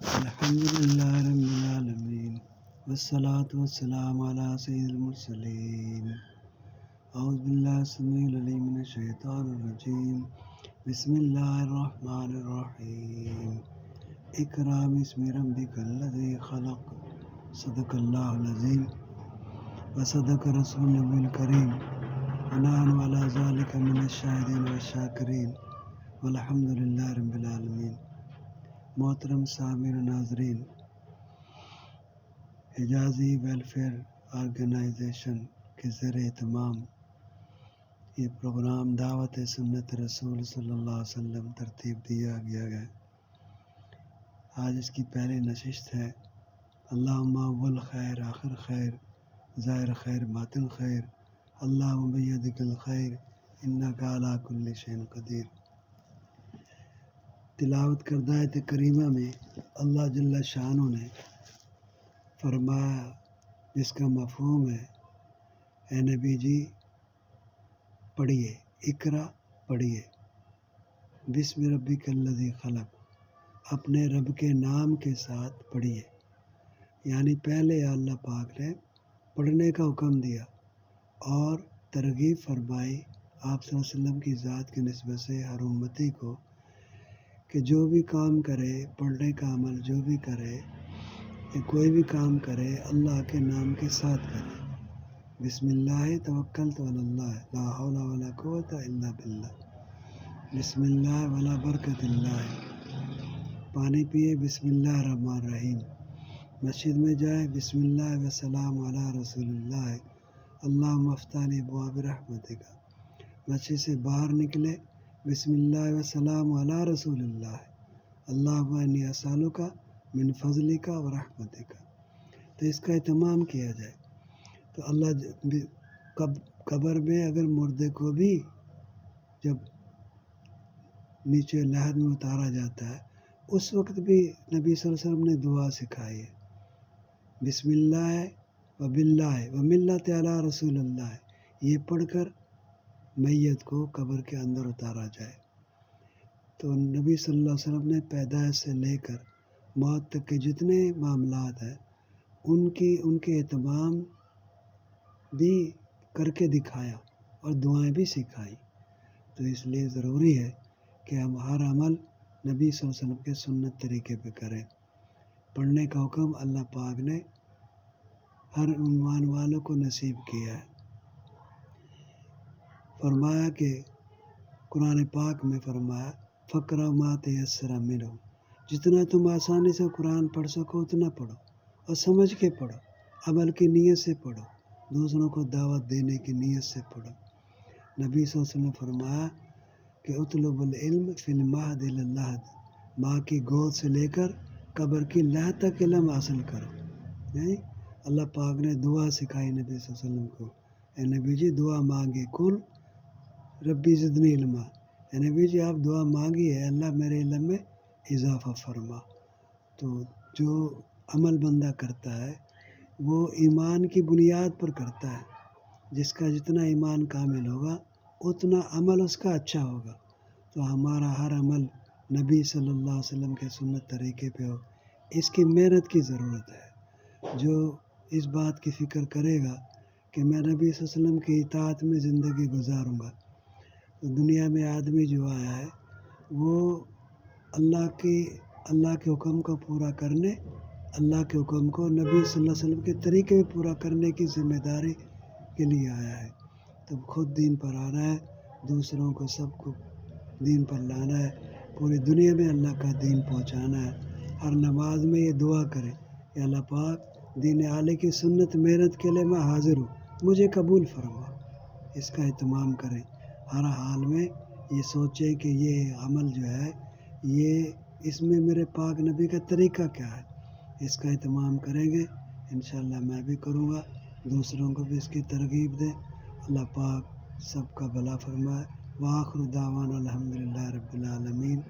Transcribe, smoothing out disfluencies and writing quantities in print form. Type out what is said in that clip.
الحمدللہ رب العالمین والصلاة والسلام علی سید المرسلین اعوذ باللہ السمیع العلیم من الشیطان الرجیم بسم اللہ الرحمن الرحیم اقرأ باسم ربک الذی خلق صدق اللہ العظیم وصدق رسول نبی الکریم ونحن علی ذلک من الشاہدین والشاکرین والحمدللہ رب العالمین۔ محترم سامعین و ناظرین، حجازی ویلفیئر آرگنائزیشن کے زیر اہتمام یہ پروگرام دعوت سنت رسول صلی اللہ علیہ وسلم ترتیب دیا گیا ہے۔ آج اس کی پہلی نشست ہے۔ اللہم اول خیر آخر خیر ظاہر خیر باطن خیر اللہم بیدک الخیر انک علی کل شیء قدیر۔ تلاوت کردہ آیت کریمہ میں اللہ جل شانہ نے فرمایا، جس کا مفہوم ہے، اے نبی جی پڑھیے، اقرا پڑھیے، بسم ربک الذی خلق، اپنے رب کے نام کے ساتھ پڑھیے۔ یعنی پہلے اللہ پاک نے پڑھنے کا حکم دیا اور ترغیب فرمائی آپ صلی اللہ علیہ وسلم کی ذات کی نسبت سے ہر امتی کو کہ جو بھی کام کرے، پڑھنے کا عمل جو بھی کرے یا کوئی بھی کام کرے اللہ کے نام کے ساتھ کرے۔ بسم اللہ توکلت علی اللہ لا حول ولا قوت الا باللہ، بسم اللہ ولا برکت اللہ۔ پانی پیے، بسم اللہ الرحمن الرحیم۔ مسجد میں جائے، بسم اللہ والسلام علی رسول اللہ اللہم افتح لی ابواب رحمتک۔ مسجد سے باہر نکلے، بسم اللہ والسلام علی رسول اللہ اللہم انی اسألک من فضلک و رحمتک۔ تو اس کا اہتمام کیا جائے۔ تو اللہ قبر میں اگر مردے کو بھی جب نیچے لحد میں اتارا جاتا ہے اس وقت بھی نبی صلی اللہ علیہ وسلم نے دعا سکھائی ہے، بسم اللہ و باللہ و ملت علی رسول اللہ، یہ پڑھ کر میت کو قبر کے اندر اتارا جائے۔ تو نبی صلی اللہ علیہ وسلم نے پیدائش سے لے کر موت تک کے جتنے معاملات ہیں ان کے اہتمام بھی کر کے دکھایا اور دعائیں بھی سکھائی۔ تو اس لیے ضروری ہے کہ ہم ہر عمل نبی صلی اللہ علیہ وسلم کے سنت طریقے پہ کریں۔ پڑھنے کا حکم اللہ پاک نے ہر ایمان والوں کو نصیب کیا ہے۔ فرمایا کہ قرآن پاک میں فرمایا فقرأ ما تیسر منہ، جتنا تم آسانی سے قرآن پڑھ سکو اتنا پڑھو اور سمجھ کے پڑھو، عمل کی نیت سے پڑھو، دوسروں کو دعوت دینے کی نیت سے پڑھو۔ نبی صلی اللہ علیہ وسلم نے فرمایا کہ اطلب العلم فی المہد الی اللحد، ماں کی گود سے لے کر قبر کی لحد تک علم حاصل کرو۔ اللہ پاک نے دعا سکھائی نبی صلی اللہ علیہ وسلم کو، اے نبی جی دعا مانگے، کل ربی زدنی علما، اے نبی جی آپ دعا مانگی ہے اللہ میرے علم میں اضافہ فرما۔ تو جو عمل بندہ کرتا ہے وہ ایمان کی بنیاد پر کرتا ہے، جس کا جتنا ایمان کامل ہوگا اتنا عمل اس کا اچھا ہوگا۔ تو ہمارا ہر عمل نبی صلی اللہ علیہ وسلم کے سنت طریقے پہ ہو، اس کی محنت کی ضرورت ہے۔ جو اس بات کی فکر کرے گا کہ میں نبی صلی اللہ علیہ وسلم کی اطاعت میں زندگی گزاروں گا، تو دنیا میں آدمی جو آیا ہے وہ اللہ کے حکم کو پورا کرنے، اللہ کے حکم کو نبی صلی اللہ علیہ وسلم کے طریقے میں پورا کرنے کی ذمہ داری کے لیے آیا ہے۔ تو خود دین پر آنا ہے، دوسروں کو سب کو دین پر لانا ہے، پوری دنیا میں اللہ کا دین پہنچانا ہے۔ ہر نماز میں یہ دعا کریں کہ اللہ پاک دین اعلی کی سنت محنت کے لیے میں حاضر ہوں، مجھے قبول فرما۔ اس کا اہتمام کریں، ہر حال میں یہ سوچیں کہ یہ عمل جو ہے اس میں میرے پاک نبی کا طریقہ کیا ہے، اس کا اہتمام کریں گے انشاءاللہ میں بھی کروں گا، دوسروں کو بھی اس کی ترغیب دیں۔ اللہ پاک سب کا بھلا فرمائے۔ وآخر دعوانا الحمدللہ رب العالمین۔